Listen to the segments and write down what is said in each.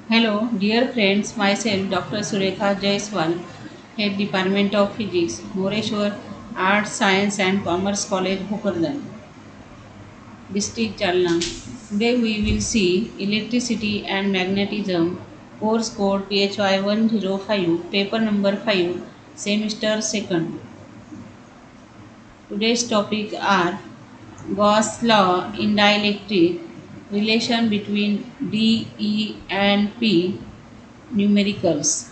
Hello, dear friends. Myself, Dr. Surekha Jaiswal, Head Department of Physics, Moreshwar Arts, Science and Commerce College, Bhokardan, District Jalna. Today we will see electricity and magnetism, course code PHY 105, paper number 5, semester 2nd. Today's topic are Gauss law in dielectric, relation between D, E and P, numericals.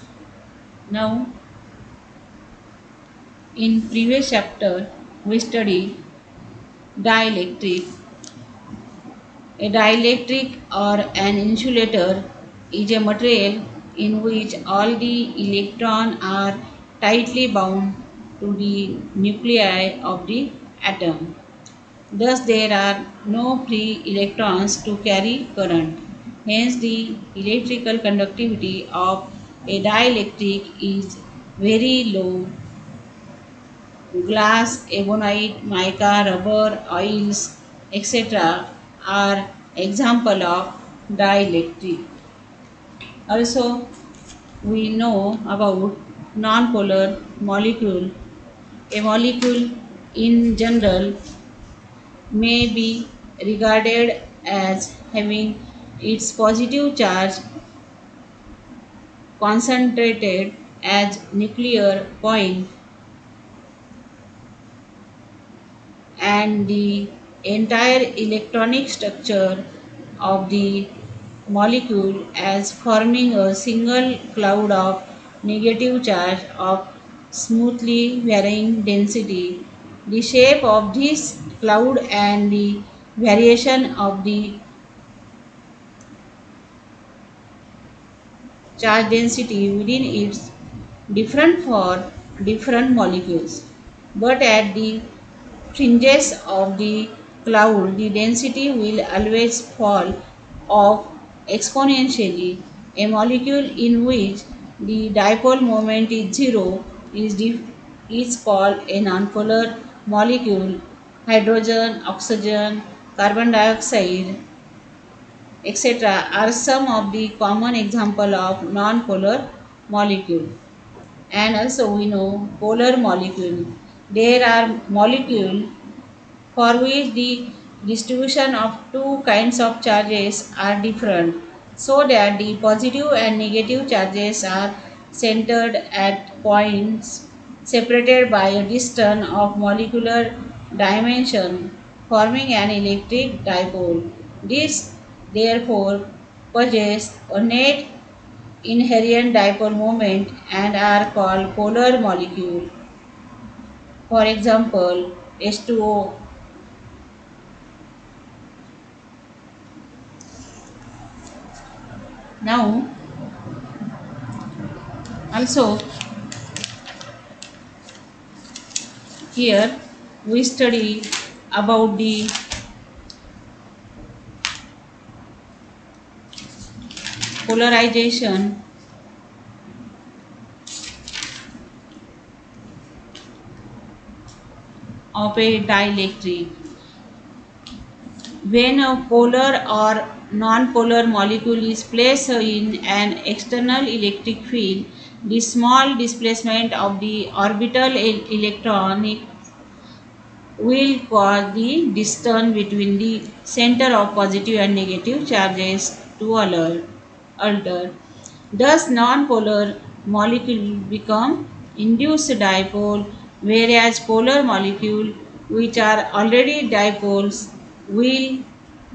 Now, in previous chapter, we studied dielectric. A dielectric or an insulator is a material in which all the electrons are tightly bound to the nuclei of the atom. Thus, there are no free electrons to carry current. Hence, the electrical conductivity of a dielectric is very low. Glass, ebonite, mica, rubber, oils, etc. are example of dielectric. Also, we know about nonpolar molecule. A molecule in general may be regarded as having its positive charge concentrated as nuclear point and the entire electronic structure of the molecule as forming a single cloud of negative charge of smoothly varying density. The shape of this cloud and the variation of the charge density within its different for different molecules. But at the fringes of the cloud, the density will always fall off exponentially. A molecule in which the dipole moment is zero is called a nonpolar molecule. Hydrogen, oxygen, carbon dioxide, etc. are some of the common example of non-polar molecule. And also we know polar molecule. There are molecule for which the distribution of two kinds of charges are different, so that the positive and negative charges are centered at points separated by a distance of molecular dimension, forming an electric dipole. This therefore possess a net inherent dipole moment and are called polar molecule. For example, H2O. Now, also here we study about the polarization of a dielectric. When a polar or non-polar molecule is placed in an external electric field, the small displacement of the orbital electron will cause the distance between the center of positive and negative charges to alter. Thus, non-polar molecule become induced dipole, whereas polar molecule, which are already dipoles, will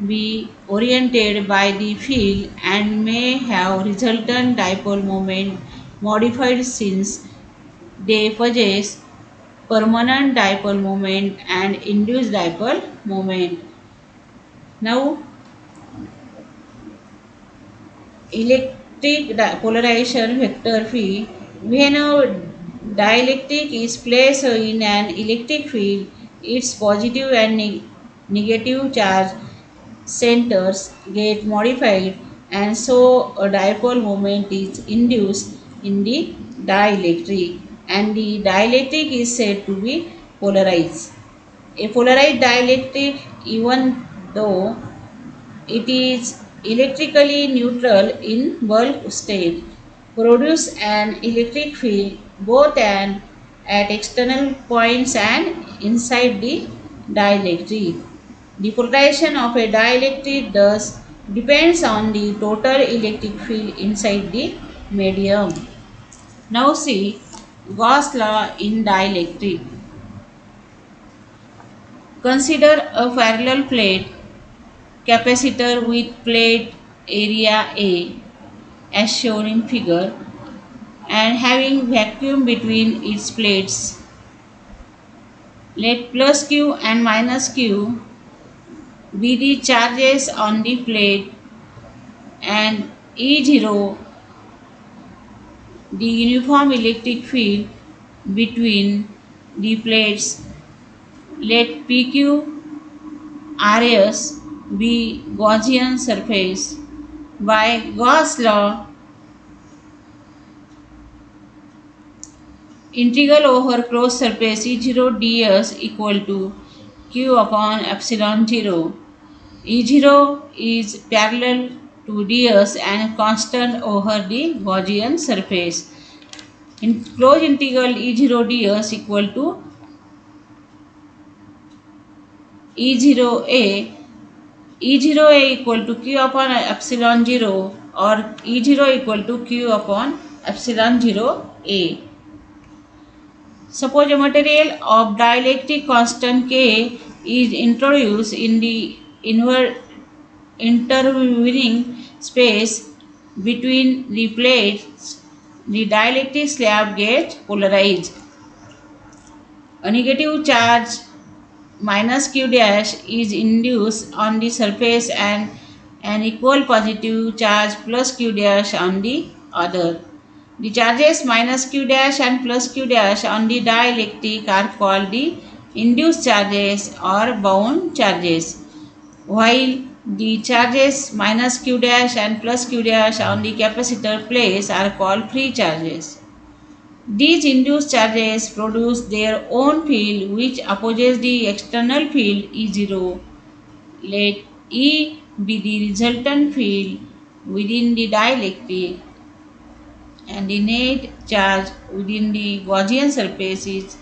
be oriented by the field and may have resultant dipole moment modified since they possess permanent dipole moment and induced dipole moment. Now, electric polarization vector phi. When a dielectric is placed in an electric field, its positive and negative charge centers get modified, and so a dipole moment is induced in the dielectric, and the dielectric is said to be polarized. A polarized dielectric, even though it is electrically neutral in bulk state, produce an electric field both and at external points and inside the dielectric. The polarization of a dielectric thus depends on the total electric field inside the medium. Now see Gauss law in dielectric. Consider a parallel plate capacitor with plate area A as shown in figure and having vacuum between its plates. Let plus Q and minus Q be the charges on the plate and E0 the uniform electric field between the plates. Let PQ RS be Gaussian surface. By Gauss law, integral over closed surface E0 ds equal to Q upon epsilon 0. E0 is parallel to ds and constant over the Gaussian surface. In closed integral E0 ds equal to E0a, E0a equal to Q upon epsilon 0 or E0 equal to Q upon epsilon 0 a. Suppose a material of dielectric constant K is introduced in the intervening space between the plates, the dielectric slab gets polarized. A negative charge minus q dash is induced on the surface and an equal positive charge plus q dash on the other. The charges minus q dash and plus q dash on the dielectric are called the induced charges or bound charges, while the charges minus q dash and plus q dash on the capacitor plates are called free charges. These induced charges produce their own field which opposes the external field E0. Let E be the resultant field within the dielectric and the net charge within the Gaussian surface is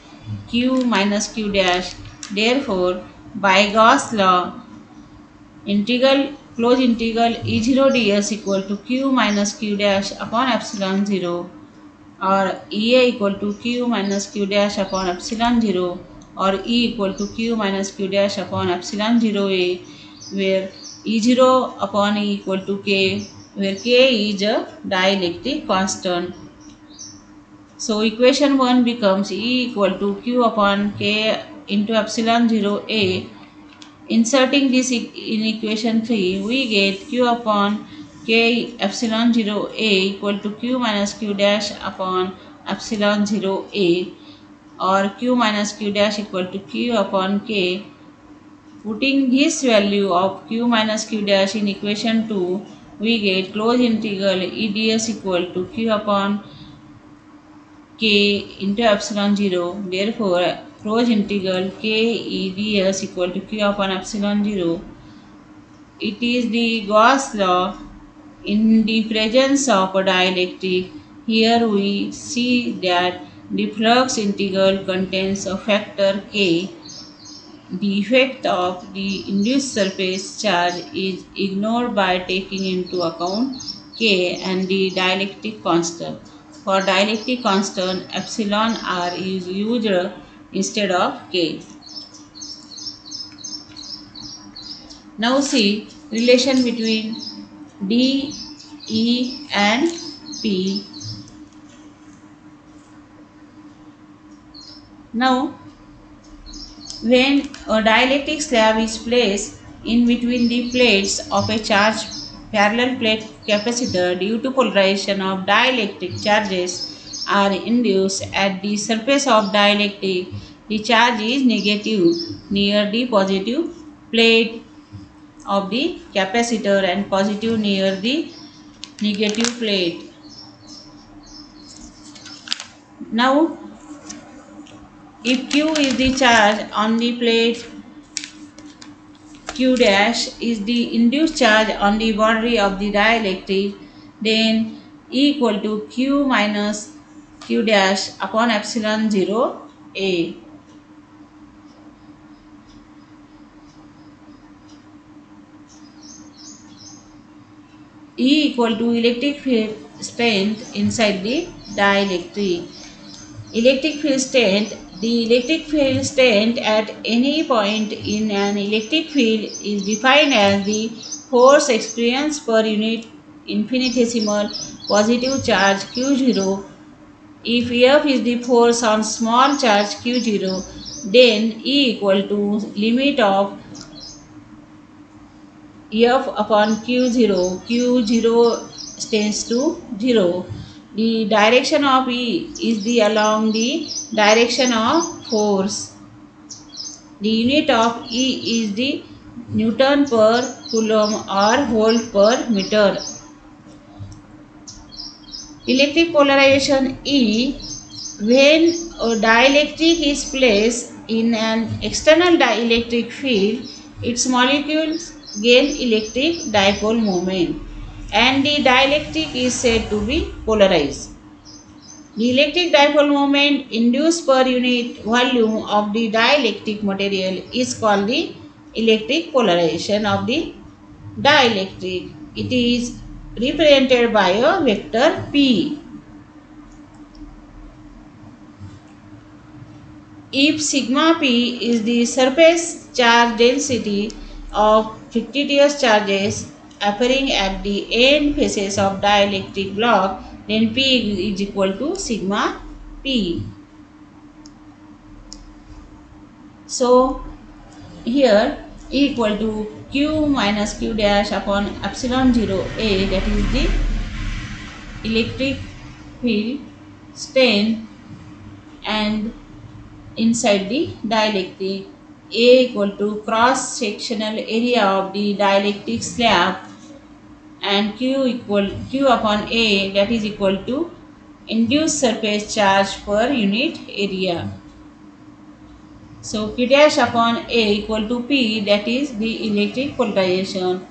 Q minus Q dash. Therefore, by Gauss law, integral closed integral E0 ds equal to Q minus Q dash upon epsilon 0 or EA equal to Q minus Q dash upon epsilon 0 or E equal to Q minus Q dash upon epsilon 0A, where E0 upon E equal to K, where K is a dielectric constant. So equation 1 becomes E equal to Q upon K into epsilon 0A. Inserting this in equation 3, we get Q upon K epsilon 0A equal to Q minus Q dash upon epsilon 0A or Q minus Q dash equal to Q upon K. Putting this value of Q minus Q dash in equation 2, we get closed integral EDS equal to Q upon K into epsilon 0. Therefore, closed integral K EDS equal to Q upon epsilon 0. It is the Gauss law in the presence of a dielectric. Here we see that the flux integral contains a factor K. The effect of the induced surface charge is ignored by taking into account K and the dielectric constant. For dielectric constant, epsilon r is used instead of K. Now see relation between D, E and P. Now when a dielectric slab is placed in between the plates of a charged parallel plate capacitor due to polarization of dielectric charges are induced at the surface of dielectric, the charge is negative near the positive plate of the capacitor and positive near the negative plate. Now, if Q is the charge on the plate Q dash is the induced charge on the boundary of the dielectric, then E equal to Q minus Q dash upon epsilon 0 A. E equal to electric field strength inside the dielectric. Electric field strength. The electric field strength at any point in an electric field is defined as the force experienced per unit infinitesimal positive charge Q0. If F is the force on small charge Q0, then E equal to limit of F upon Q0, Q0 tends to 0. The direction of E is the along the direction of force. The unit of E is the Newton per Coulomb or volt per meter. Electric polarization E. When a dielectric is placed in an external dielectric field, its molecules gain electric dipole moment and the dielectric is said to be polarized. The electric dipole moment induced per unit volume of the dielectric material is called the electric polarization of the dielectric. It is represented by a vector P. If sigma p is the surface charge density of fictitious charges appearing at the end faces of dielectric block, then P is equal to sigma p. So here E equal to Q minus Q dash upon epsilon 0 A, that is the electric field strength and inside the dielectric. A equal to cross sectional area of the dielectric slab and Q upon A, that is equal to induced surface charge per unit area. So Q dash upon A equal to P, that is the electric polarization.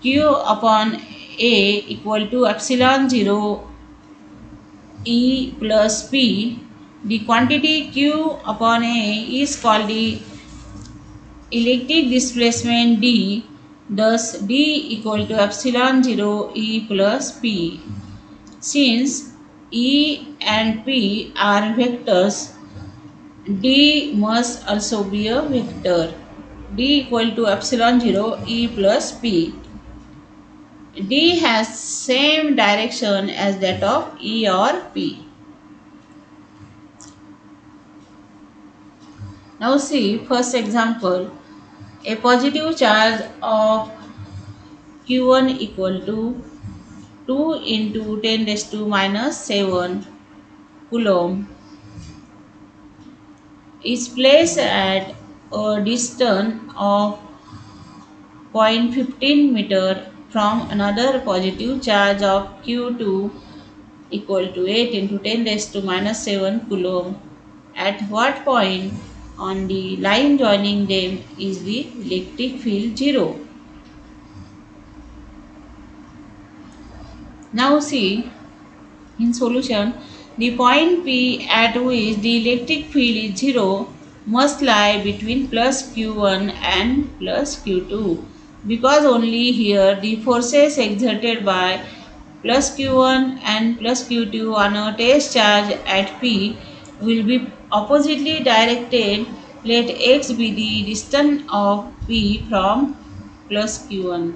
Q upon A equal to epsilon 0 E plus P. The quantity Q upon A is called the electric displacement D. Thus D equal to epsilon 0 E plus P. Since E and P are vectors, D must also be a vector. D equal to epsilon 0 E plus P. D has same direction as that of E or P. Now see first example. A positive charge of Q1 equal to 2 into 10 raised to minus 7 Coulomb is placed at a distance of 0.15 meter from another positive charge of Q2 equal to 8 into 10 raised to minus 7 Coulomb. At what point on the line joining them is the electric field 0? Now see, in solution, the point P at which the electric field is 0 must lie between plus Q1 and plus Q2 because only here the forces exerted by plus Q1 and plus Q2 on a test charge at P will be oppositely directed. Let x be the distance of P from plus Q1.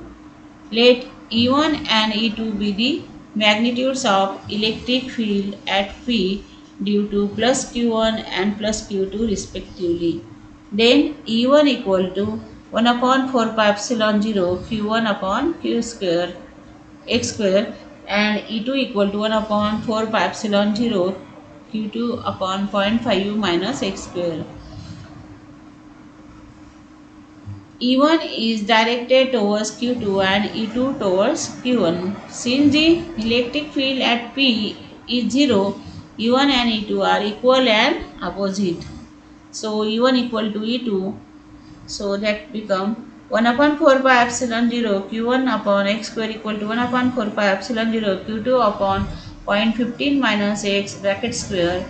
Let E1 and E2 be the magnitudes of electric field at P due to plus Q1 and plus Q2 respectively. Then E1 equal to 1 upon 4 pi epsilon 0 Q1 upon Q square x square and E2 equal to 1 upon 4 pi epsilon 0 Q2 upon 0.5 u minus x square. E1 is directed towards Q2 and E2 towards Q1. Since the electric field at P is 0, E1 and E2 are equal and opposite. So E1 equal to E2, so that become 1 upon 4 pi epsilon 0 q1 upon x square equal to 1 upon 4 pi epsilon 0 q2 upon 0.15 minus x bracket square.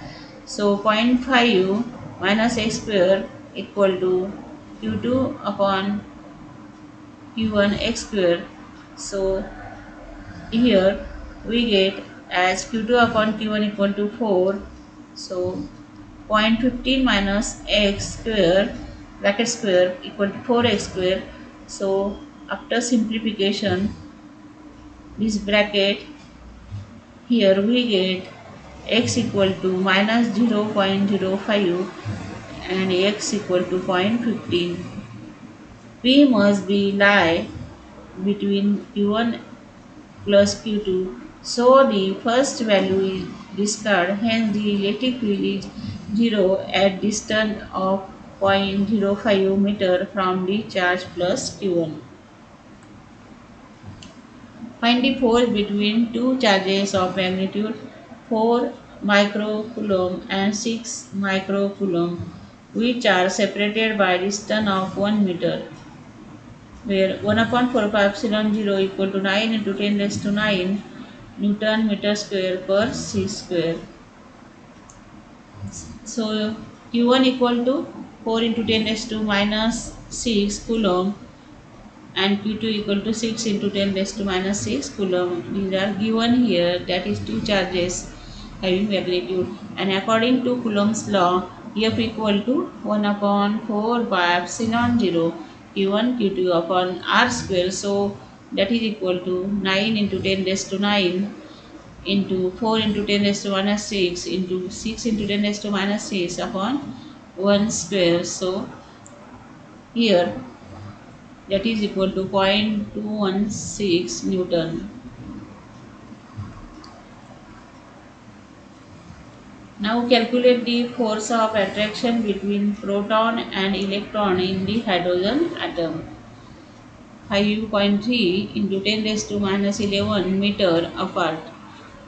So 0.5 minus x square equal to q2 upon q1 x square. So here we get as q2 upon q1 equal to 4. So 0.15 minus x square bracket square equal to 4x square. So after simplification this bracket, here we get x equal to minus 0.05 and x equal to 0.15. P must be lie between q1 plus q2. So the first value is discarded, hence the electric field is 0 at distance of 0.05 meter from the charge plus q1. Find the force between two charges of magnitude 4 microcoulomb and 6 microcoulomb, which are separated by distance of 1 meter, where 1 upon 4 pi epsilon 0 equal to 9 into 10 raised to 9 Newton meter square per c square. So Q1 equal to 4 into 10 raised to minus 6 coulomb and Q2 equal to 6 into 10 raised to minus 6 coulomb. These are given here, that is two charges having magnitude, and according to Coulomb's law F equal to 1 upon 4 by epsilon 0 Q1 Q2 upon R square. So that is equal to 9 into 10 raised to 9 into 4 into 10 raised to minus 6 into 6 into 10 raised to minus 6 upon 1 square. So here that is equal to 0.216 Newton. Now calculate the force of attraction between proton and electron in the hydrogen atom. 5.3 into 10 raised to minus 11 meter apart.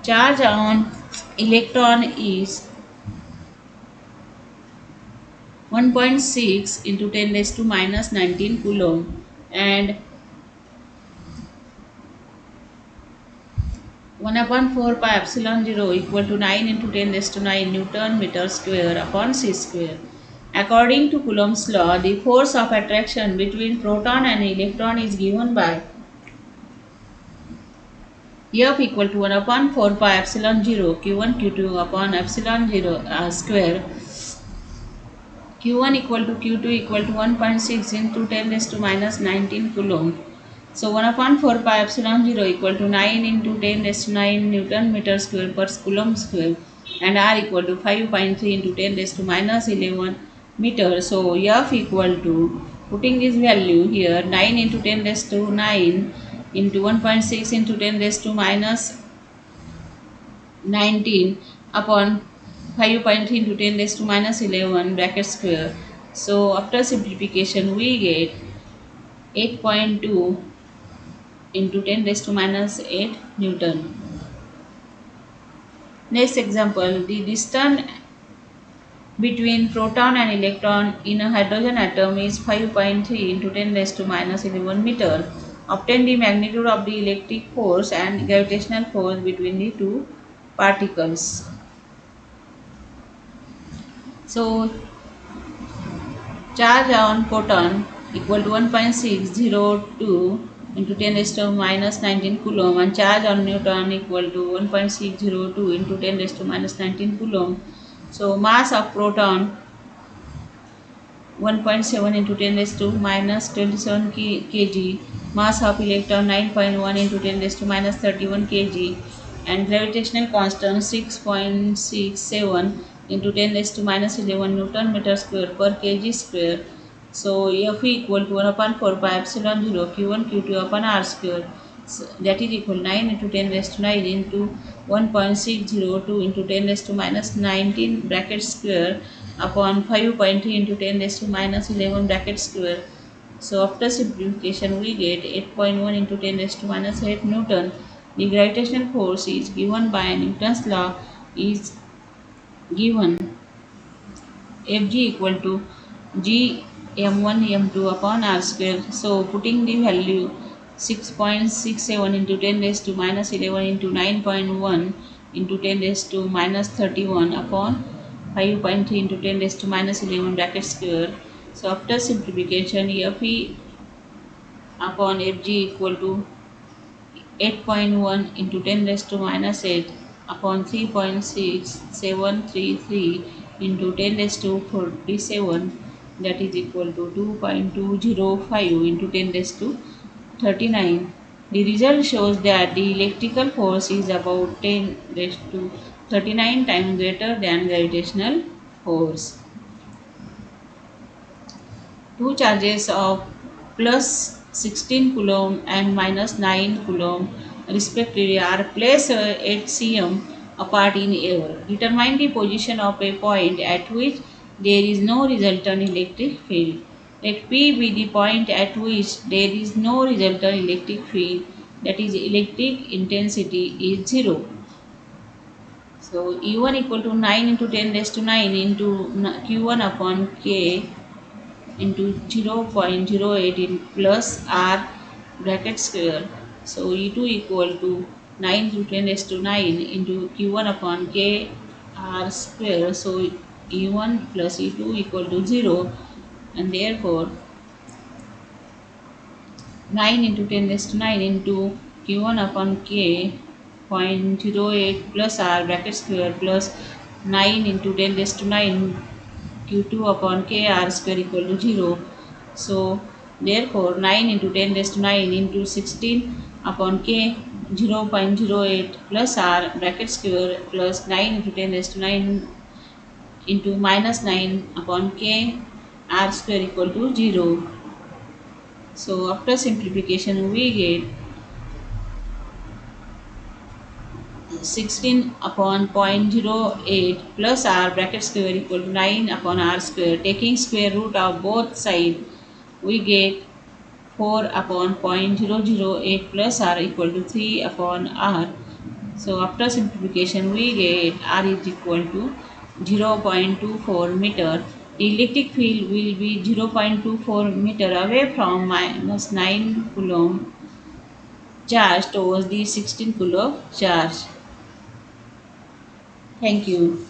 Charge on electron is 1.6 into 10 raised to minus 19 coulomb and 1 upon 4 pi epsilon 0 equal to 9 into 10 raised to 9 Newton meter square upon c square. According to Coulomb's law, the force of attraction between proton and electron is given by F equal to 1 upon 4 pi epsilon 0 q1 q2 upon epsilon 0 square. Q1 equal to Q2 equal to 1.6 into 10 raised to minus 19 coulomb. So 1 upon 4 pi epsilon 0 equal to 9 into 10 raised to 9 Newton meter square per coulomb square, and R equal to 5.3 into 10 raised to minus 11 meter. So F equal to, putting this value here, 9 into 10 raised to 9 into 1.6 into 10 raised to minus 19 upon 5.3 into 10 raised to minus 11 bracket square. So after simplification we get 8.2 into 10 raised to minus 8 Newton. Next example, the distance between proton and electron in a hydrogen atom is 5.3 into 10 raised to minus 11 meter. Obtain the magnitude of the electric force and gravitational force between the two particles. So charge on proton equal to 1.602 into 10 raised to minus 19 coulomb, and charge on neutron equal to 1.602 into 10 raised to minus 19 coulomb. So mass of proton 1.7 into 10 raised to minus 27 kg, mass of electron 9.1 into 10 raised to minus 31 kg, and gravitational constant 6.67 into 10 raised to minus 11 Newton meter square per kg square. So F equal to 1 upon 4 pi epsilon 0 q1 q2 upon r square. So that is equal 9 into 10 raised to 9 into 1.602 into 10 raised to minus 19 bracket square upon 5.3 into 10 raised to minus 11 bracket square. So after simplification we get 8.1 into 10 raised to minus 8 Newton. The gravitational force is given by Newton's law is given Fg equal to G m1 m2 upon r square. So putting the value 6.67 into 10 raised to minus 11 into 9.1 into 10 raised to minus 31 upon 5.3 into 10 raised to minus 11 bracket square. So after simplification, fe upon fg equal to 8.1 into 10 raised to minus 8 upon 3.6733 into 10 raised to 47, that is equal to 2.205 into 10 raised to 39. The result shows that the electrical force is about 10 raised to 39 times greater than gravitational force. Two charges of plus 16 coulomb and minus 9 coulomb respectively are placed at cm apart in air. Determine the position of a point at which there is no resultant electric field. Let P be the point at which there is no resultant electric field, that is electric intensity is 0. So E1 equal to 9 into 10 raised to 9 into Q1 upon K into 0.08 in plus r bracket square. So E2 equal to 9 to 10 raised to 9 into Q1 upon K r square. So E1 plus E2 equal to 0, and therefore 9 into 10 raised to 9 into Q1 upon K 0.08 plus r bracket square plus 9 into 10 raised to 9 Q2 upon K r square equal to 0. So therefore 9 into 10 raised to 9 into 16 upon K 0.08 plus r bracket square plus 9 into 10 raised to 9 into minus 9 upon K r square equal to 0. So after simplification we get 16 upon 0.08 plus r bracket square equal to 9 upon r square. Taking square root of both sides, we get 4 upon 0.008 plus r equal to 3 upon r. So after simplification, we get r is equal to 0.24 meter. The electric field will be 0.24 meter away from minus 9 coulomb charge towards the 16 coulomb charge. Thank you.